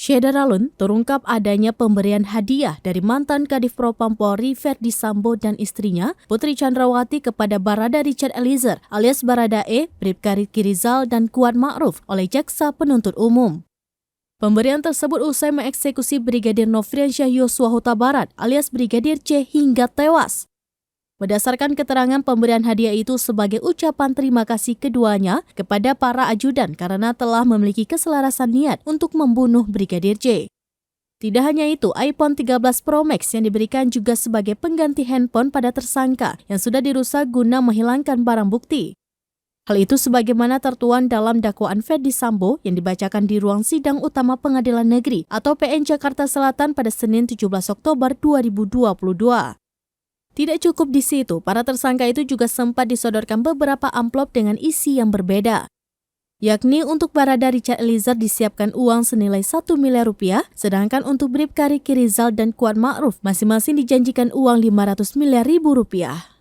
Syederalun terungkap adanya pemberian hadiah dari mantan Kadif Propam Polri Ferdi Sambo dan istrinya Putri Chandrawati kepada Barada Richard Eliezer alias Baradae, Bribka Ricky Rizal dan Kuat Ma'ruf oleh Jaksa Penuntut Umum. Pemberian tersebut usai mengeksekusi Brigadir Nofriansyah Yosua Huta Barat alias Brigadir C hingga tewas. Berdasarkan keterangan, pemberian hadiah itu sebagai ucapan terima kasih keduanya kepada para ajudan karena telah memiliki keselarasan niat untuk membunuh Brigadir J. Tidak hanya itu, iPhone 13 Pro Max yang diberikan juga sebagai pengganti handphone pada tersangka yang sudah dirusak guna menghilangkan barang bukti. Hal itu sebagaimana tertuang dalam dakwaan Ferdi Sambo yang dibacakan di ruang sidang utama Pengadilan Negeri atau PN Jakarta Selatan pada Senin 17 Oktober 2022. Tidak cukup di situ, para tersangka itu juga sempat disodorkan beberapa amplop dengan isi yang berbeda. Yakni untuk Barada Richard Eliezer disiapkan uang senilai 1 miliar rupiah, sedangkan untuk Bribka Ricky Rizal dan Kuat Ma'ruf masing-masing dijanjikan uang 500 miliar ribu rupiah.